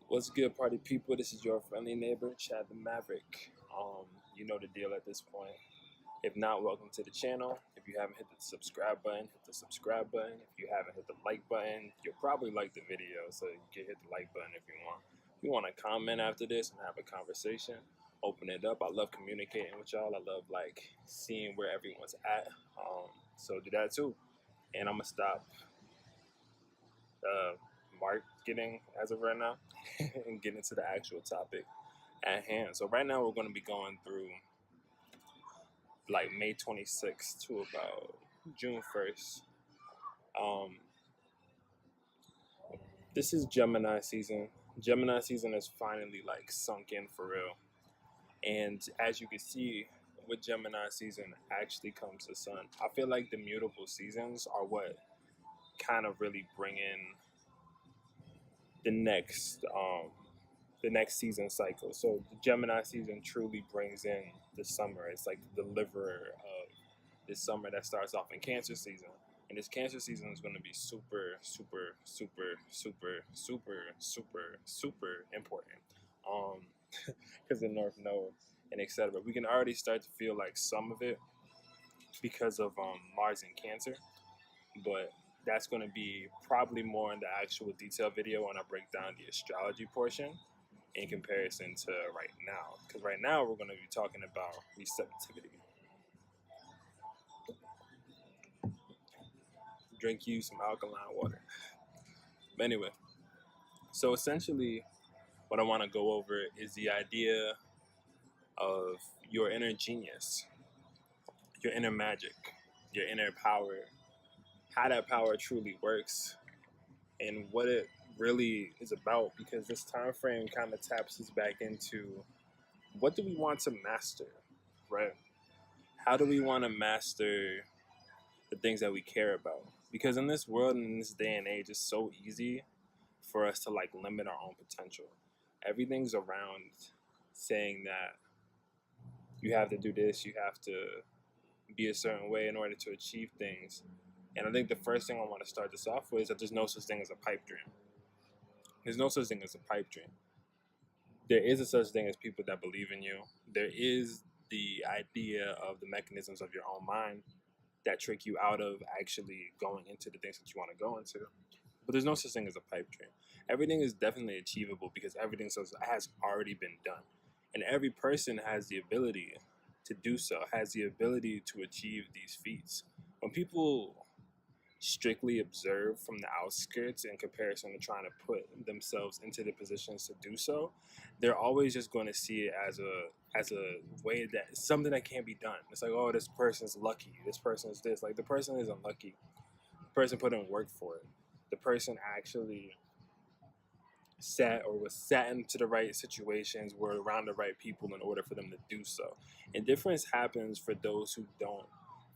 What's good, party people? This is your friendly neighbor, Chad the Maverick. You know the deal at this point. If not, welcome to the channel. If you haven't hit the subscribe button, hit the subscribe button. If you haven't hit the like button, you'll probably like the video, so you can hit the like button if you want. If you want to comment after this and have a conversation, open it up. I love communicating with y'all. I love seeing where everyone's at. So do that too. And I'm gonna stop marketing as of right now and get into the actual topic at hand. So right now we're going to be going through May 26th to about June 1st. This is Gemini season. Gemini season is finally sunk in for real. And as you can see, with Gemini season actually comes the sun. I feel like the mutable seasons are what kind of really bring in the next season cycle. So the Gemini season truly brings in the summer. It's like the deliverer of this summer that starts off in Cancer season. And this Cancer season is going to be super, super, super, super, super, super, super important. Because the North Node and etc. We can already start to feel like some of it because of Mars in Cancer, but that's going to be probably more in the actual detail video when I break down the astrology portion in comparison to right now. Because right now we're going to be talking about receptivity. Drink you some alkaline water. But anyway, so essentially what I want to go over is the idea of your inner genius, your inner magic, your inner power, how that power truly works, and what it really is about, because this time frame kind of taps us back into what do we want to master, right? How do we want to master the things that we care about? Because in this world and in this day and age, it's so easy for us to limit our own potential. Everything's around saying that you have to do this, you have to be a certain way in order to achieve things. And I think the first thing I want to start this off with is that there's no such thing as a pipe dream. There's no such thing as a pipe dream. There is a such thing as people that believe in you. There is the idea of the mechanisms of your own mind that trick you out of actually going into the things that you want to go into. But there's no such thing as a pipe dream. Everything is definitely achievable because everything has already been done. And every person has the ability to do so, has the ability to achieve these feats. When people strictly observe from the outskirts in comparison to trying to put themselves into the positions to do so, they're always just going to see it as a way that something that can't be done. It's like, oh, this person's lucky, this person's this. Like, the person isn't lucky. The person put in work for it. The person actually was sat into the right situations, were around the right people in order for them to do so. And difference happens for those who don't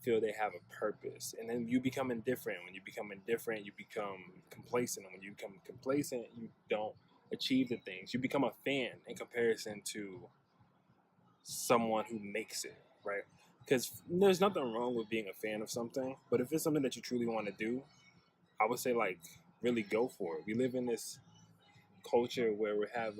feel they have a purpose. And then you become indifferent. When you become indifferent, you become complacent. And when you become complacent, you don't achieve the things. You become a fan in comparison to someone who makes it, right? Because there's nothing wrong with being a fan of something, but if it's something that you truly want to do, I would say really go for it. We live in this culture where we have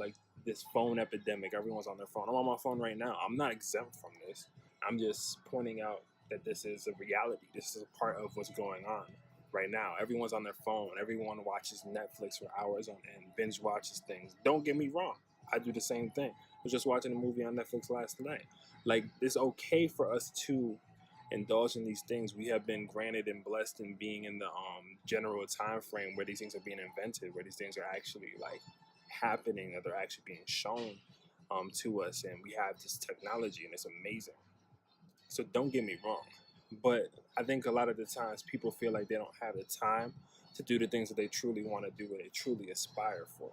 this phone epidemic. Everyone's on their phone. I'm on my phone right now. I'm not exempt from this. I'm just pointing out that this is a reality. This is a part of what's going on right now. Everyone's on their phone. Everyone watches Netflix for hours on end, binge watches things. Don't get me wrong. I do the same thing. I was just watching a movie on Netflix last night. It's okay for us to indulge in these things. We have been granted and blessed in being in the general time frame where these things are being invented, where these things are actually happening, that they're actually being shown to us, and we have this technology, and it's amazing. So don't get me wrong, but I think a lot of the times people feel like they don't have the time to do the things that they truly want to do, what they truly aspire for.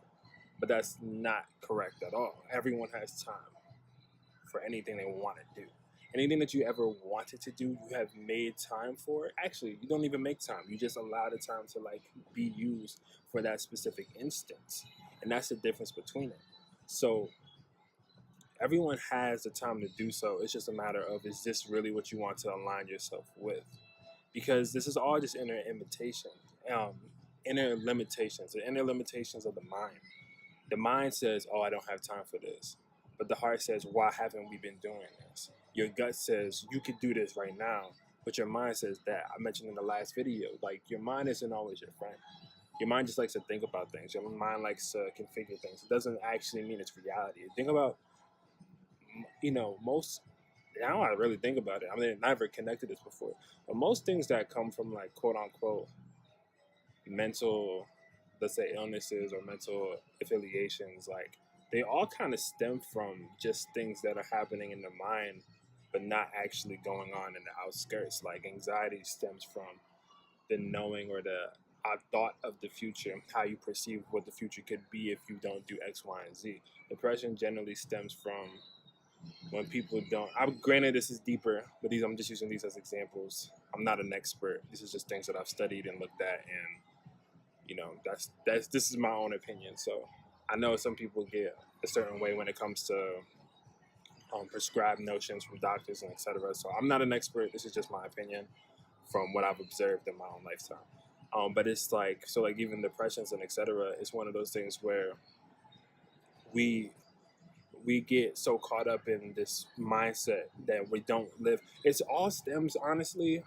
But that's not correct at all. Everyone has time for anything they want to do. Anything that you ever wanted to do, you have made time for it. Actually, you don't even make time. You just allow the time to be used for that specific instance. And that's the difference between it. So everyone has the time to do so. It's just a matter of, is this really what you want to align yourself with? Because this is all just inner limitations, the inner limitations of the mind. The mind says, oh, I don't have time for this. But the heart says, why haven't we been doing this? Your gut says, you could do this right now. But your mind says that. I mentioned in the last video, like, your mind isn't always your friend. Your mind just likes to think about things. Your mind likes to configure things. It doesn't actually mean it's reality. Think about, most, I don't want to really think about it. I mean, I never connected this before. But most things that come from, like, quote unquote, mental, let's say, illnesses or mental affiliations, like, they all kind of stem from just things that are happening in the mind, but not actually going on in the outskirts. Like, anxiety stems from the knowing or the thought of the future, how you perceive what the future could be if you don't do X, Y, and Z. Depression generally stems from when people don't. I'm granted this is deeper, but I'm just using these as examples. I'm not an expert. This is just things that I've studied and looked at, and this is my own opinion. So I know some people get a certain way when it comes to prescribed notions from doctors and etc. So I'm not an expert. This is just my opinion from what I've observed in my own lifetime. But it's like, so like even depressions and etc. It's one of those things where we get so caught up in this mindset that we don't live. It's all stems honestly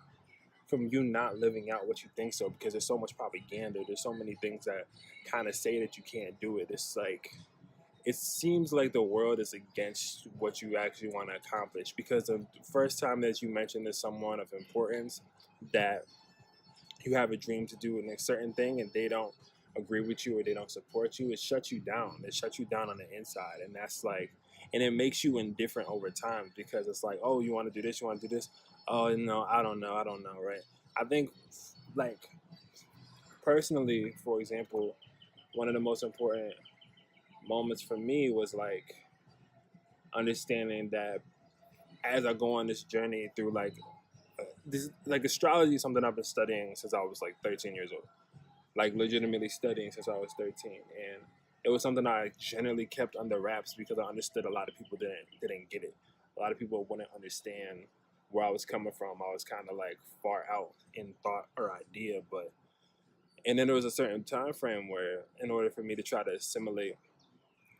from you not living out what you think so, because there's so much propaganda. There's so many things that kind of say that you can't do it. It's like, it seems like the world is against what you actually want to accomplish, because the first time that you mention to someone of importance that you have a dream to do a certain thing and they don't agree with you or they don't support you, it shuts you down. It shuts you down on the inside. And that's like, and it makes you indifferent over time, because it's like, oh, you want to do this, you want to do this. Oh, no, I don't know, right? I think, like, personally, for example, one of the most important moments for me was, like, understanding that as I go on this journey through, like, astrology is something I've been studying since I was, like, 13 years old. Like, legitimately studying since I was 13. And it was something I generally kept under wraps because I understood a lot of people didn't get it. A lot of people wouldn't understand where I was coming from. I was kind of like far out in thought or idea, and then there was a certain time frame where, in order for me to try to assimilate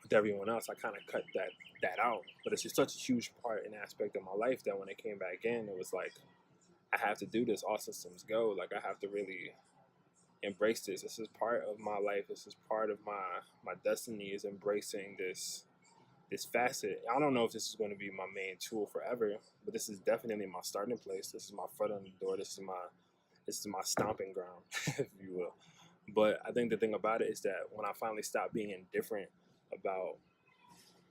with everyone else, I kind of cut that out. But it's just such a huge part and aspect of my life that when it came back in, it was like, I have to do this. All systems go. Like, I have to really embrace this. This is part of my life. This is part of my destiny, is embracing this facet. I don't know if this is going to be my main tool forever, but this is definitely my starting place. This is my foot on the door. This is my stomping ground, if you will. But I think the thing about it is that when I finally stopped being indifferent about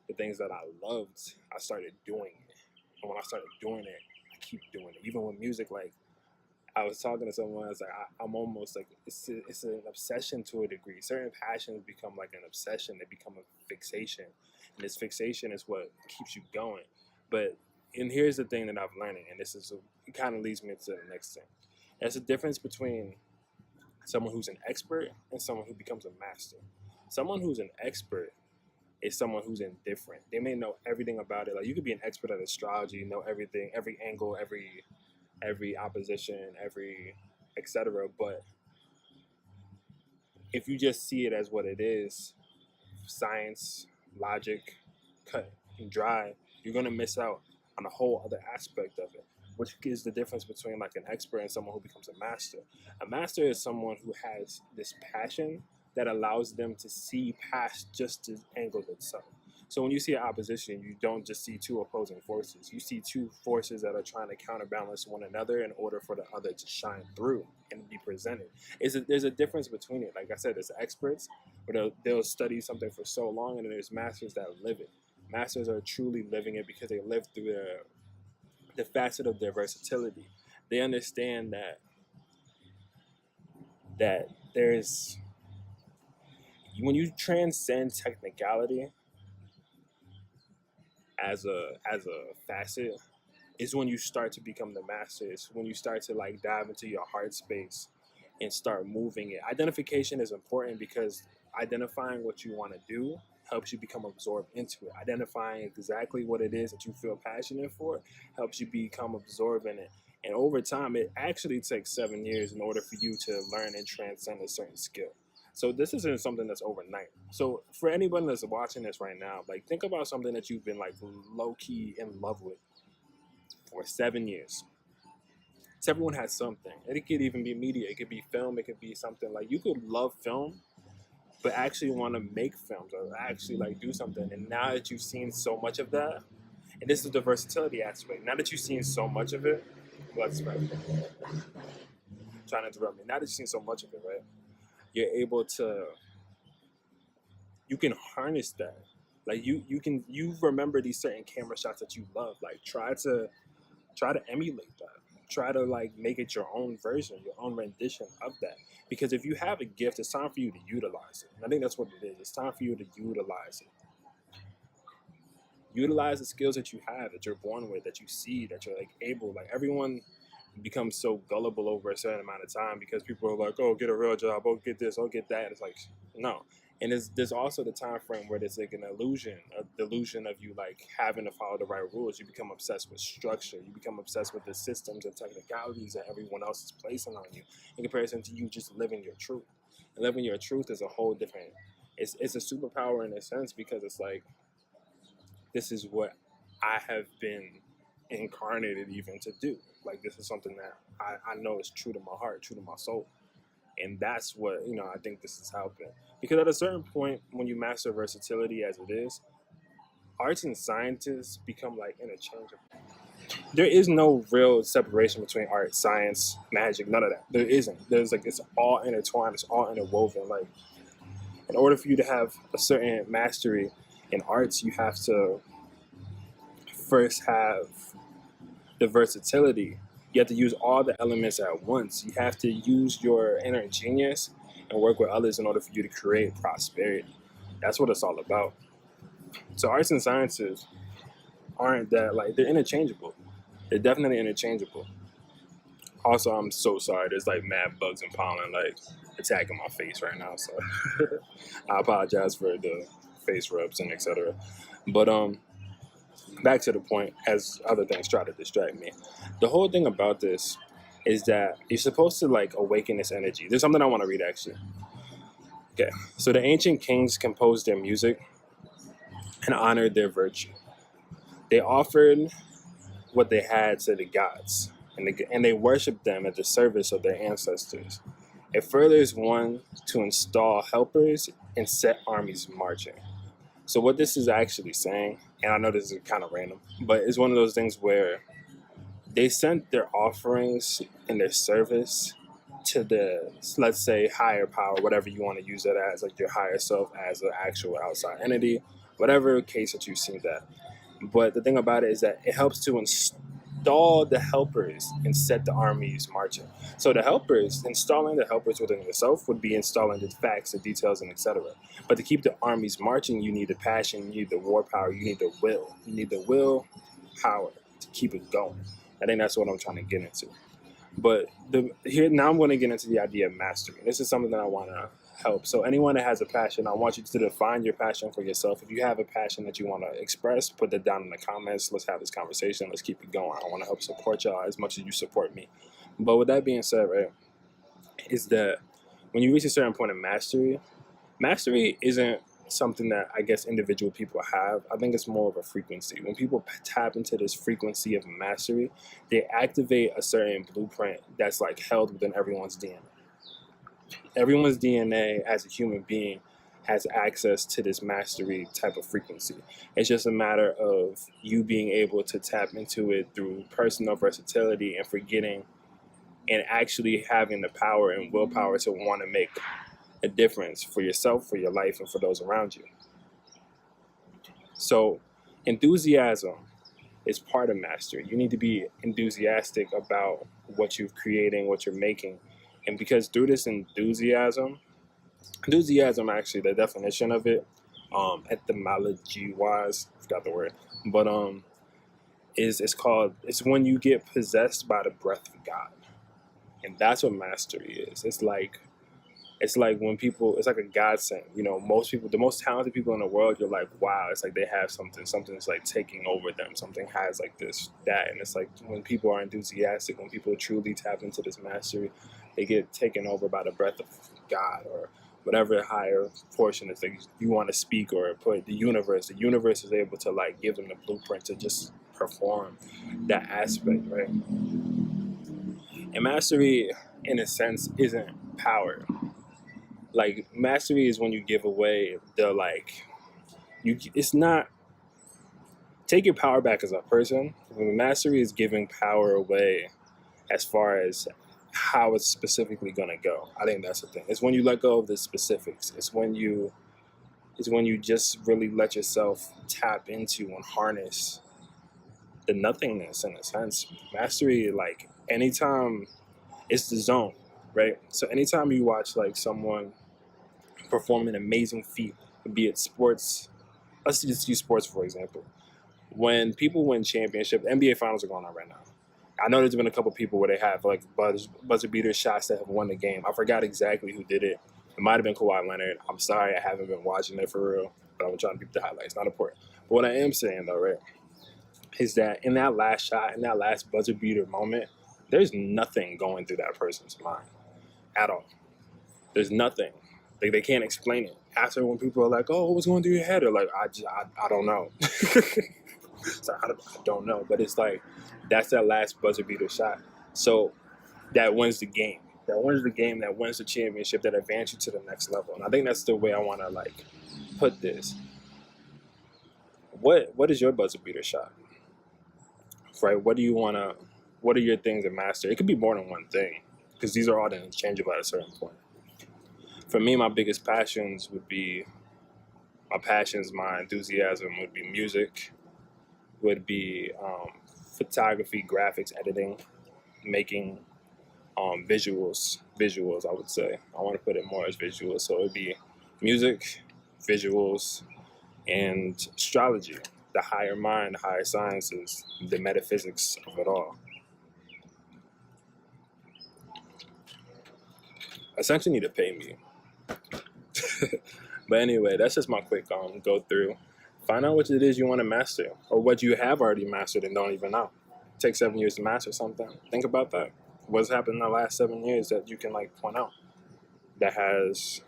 the things that I loved, I started doing it. And when I started doing it, I keep doing it. Even with music, like, I was talking to someone, I was like, I'm almost like, it's an obsession to a degree. Certain passions become like an obsession. They become a fixation. And this fixation is what keeps you going. And here's the thing that I've learned, and it kind of leads me to the next thing. There's a difference between someone who's an expert and someone who becomes a master. Someone who's an expert is someone who's indifferent. They may know everything about it. Like, you could be an expert at astrology, know everything, every angle, every opposition, every etc. But if you just see it as what it is, science, logic, cut and dry, you're going to miss out on a whole other aspect of it, which is the difference between like an expert and someone who becomes a master. A master is someone who has this passion that allows them to see past just the angle itself. So when you see an opposition, you don't just see two opposing forces. You see two forces that are trying to counterbalance one another in order for the other to shine through and be presented. There's a difference between it. Like I said, there's experts where they'll study something for so long, and then there's masters that live it. Masters are truly living it because they live through the facet of their versatility. They understand that there's, when you transcend technicality as a facet, is when you start to become the master. It's when you start to like dive into your heart space and start moving it. Identification is important because identifying what you want to do helps you become absorbed into it. Identifying exactly what it is that you feel passionate for helps you become absorbed in it. And over time, it actually takes 7 years in order for you to learn and transcend a certain skill. So this isn't something that's overnight. So for anyone that's watching this right now, like think about something that you've been like low key in love with for 7 years. So everyone has something. And it could even be media. It could be film. It could be something like you could love film, but actually want to make films or actually like do something. And now that you've seen so much of that, and this is the versatility aspect. Now that you've seen so much of it, let's right. Trying to interrupt me. Now that you've seen so much of it, right? You're able to, you can harness that. Like you remember these certain camera shots that you love. Like try to emulate that. Try to like make it your own version, your own rendition of that. Because if you have a gift, it's time for you to utilize it. And I think that's what it is. It's time for you to utilize it. Utilize the skills that you have, that you're born with, that you see, that you're like able. Like everyone becomes so gullible over a certain amount of time because people are like, oh, get a real job, oh, get this, oh, get that. And it's like, no. And there's also the time frame where there's like an illusion, a delusion of you like having to follow the right rules. You become obsessed with structure. You become obsessed with the systems and technicalities that everyone else is placing on you in comparison to you just living your truth. And living your truth is a whole different, it's a superpower in a sense because it's like, this is what I have been incarnated even to do. Like this is something that I know is true to my heart, true to my soul. And that's what, I think this is helping. Because at a certain point, when you master versatility as it is, arts and sciences become like interchangeable. There is no real separation between art, science, magic, none of that. There isn't. There's like, it's all intertwined, it's all interwoven. Like, in order for you to have a certain mastery in arts, you have to first have the versatility. You have to use all the elements at once. You have to use your inner genius and work with others in order for you to create prosperity. That's what it's all about. So arts and sciences aren't that, like, they're interchangeable. They're definitely interchangeable. Also, I'm so sorry. There's like mad bugs and pollen like attacking my face right now. So I apologize for the face rubs and etc. But back to the point, as other things try to distract me. The whole thing about this is that you're supposed to like awaken this energy. There's something I want to read actually. Okay, so the ancient kings composed their music and honored their virtue. They offered what they had to the gods, and they worshiped them at the service of their ancestors. It furthers one to install helpers and set armies marching. So what this is actually saying, and I know this is kind of random, but it's one of those things where they sent their offerings and their service to the, let's say, higher power, whatever you want to use that as, like your higher self as an actual outside entity, whatever case that you've seen that. But the thing about it is that it helps to install the helpers and set the armies marching. So the helpers, installing the helpers within yourself would be installing the facts, the details, and etc. But to keep the armies marching, you need the passion, you need the war power, you need the will. You need the will power to keep it going. I think that's what I'm trying to get into. But now I'm going to get into the idea of mastery. This is something that I want to help. So anyone that has a passion, I want you to define your passion for yourself. If you have a passion that you want to express, put that down in the comments. Let's have this conversation. Let's keep it going. I want to help support y'all as much as you support me. But with that being said, right, is that when you reach a certain point of mastery isn't something that I guess individual people have. I think it's more of a frequency. When people tap into this frequency of mastery, they activate a certain blueprint that's like held within everyone's DNA. Everyone's DNA as a human being has access to this mastery type of frequency. It's just a matter of you being able to tap into it through personal versatility and forgetting and actually having the power and willpower to want to make a difference for yourself, for your life, and for those around you. So enthusiasm is part of mastery. You need to be enthusiastic about what you're creating, what you're making. And because through this enthusiasm actually, the definition of it, etymology-wise, I forgot the word, but it's when you get possessed by the breath of God. And that's what mastery is. It's like when people, it's like a godsend. Most people, the most talented people in the world, you're like, wow, it's like they have something's like taking over them. Something has like this, that. And it's like when people are enthusiastic, when people truly tap into this mastery, they get taken over by the breath of God or whatever higher portion is that you want to speak or put. The universe is able to like give them the blueprint to just perform that aspect, right? And mastery, in a sense, isn't power. Like, mastery is when you give away the like you. It's not take your power back as a person. Mastery is giving power away as far as how it's specifically gonna go. I think that's the thing. It's when you let go of the specifics. It's when you just really let yourself tap into and harness the nothingness in a sense. Mastery, like anytime, it's the zone, right? So anytime you watch like someone perform an amazing feat, be it sports, let's just use sports for example. When people win championships, NBA finals are going on right now. I know there's been a couple people where they have like buzzer beater shots that have won the game. I forgot exactly who did it. It might have been Kawhi Leonard. I'm sorry, I haven't been watching it for real, but I'm trying to keep the highlights. Not important. But what I am saying though, right, is that in that last shot, in that last buzzer beater moment, there's nothing going through that person's mind at all. There's nothing. Like, they can't explain it. After, when people are like, "Oh, what was going through your head?" They're like, I don't know. So I don't know. But it's like, that's that last buzzer beater shot. So that wins the game. That wins the game. That wins the championship. That advances you to the next level. And I think that's the way I want to like put this. What is your buzzer beater shot? Right? What are your things to master? It could be more than one thing, because these are all interchangeable at a certain point. For me, my biggest passions would be, my enthusiasm would be music, would be photography, graphics, editing, making visuals, I would say. I want to put it more as visuals. So it would be music, visuals, and astrology, the higher mind, the higher sciences, the metaphysics of it all. Essentially need to pay me. But anyway, that's just my quick go through. Find out what it is you want to master, or what you have already mastered and don't even know. It takes 7 years to master something. Think about that. What's happened in the last 7 years that you can like point out that has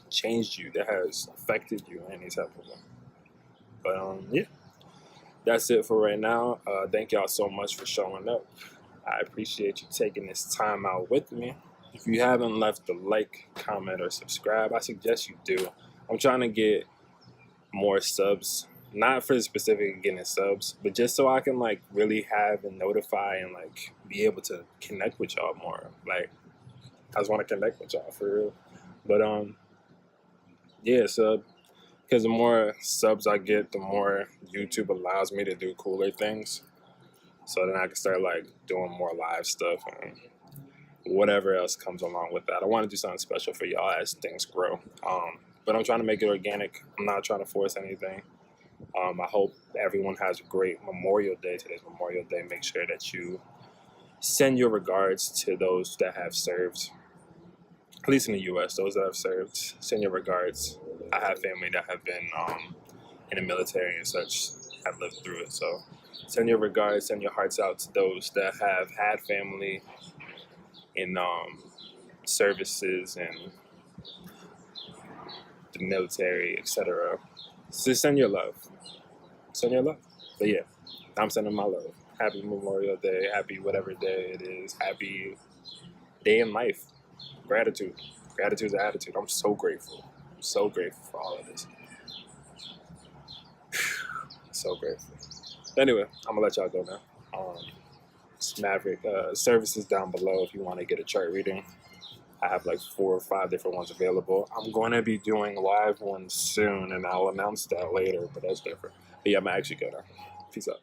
changed you, that has affected you in any type of way. But yeah, that's it for right now. Thank y'all so much for showing up. I appreciate you taking this time out with me. If you haven't left a like, comment, or subscribe, I suggest you do. I'm trying to get more subs, not for the specific getting subs, but just so I can like really have and notify and like be able to connect with y'all more. Like, I just want to connect with y'all for real. But yeah, sub, because the more subs I get, the more YouTube allows me to do cooler things. So then I can start like doing more live stuff and whatever else comes along with that. I want to do something special for y'all as things grow. But I'm trying to make it organic. I'm not trying to force anything. I hope everyone has a great Memorial Day. Today's Memorial Day. Make sure that you send your regards to those that have served, at least in the U.S., those that have served. Send your regards. I have family that have been in the military and such, have lived through it. So send your regards, send your hearts out to those that have had family in services and the military, etc. So send your love. Send your love. But yeah, I'm sending my love. Happy Memorial Day. Happy whatever day it is. Happy day in life. Gratitude. Gratitude's an attitude. I'm so grateful. I'm so grateful for all of this. So grateful. Anyway, I'm going to let y'all go now. It's Maverick. Services down below if you want to get a chart reading. I have like 4 or 5 different ones available. I'm going to be doing live ones soon, and I'll announce that later, but that's different. But yeah, I'm actually going to. Peace out.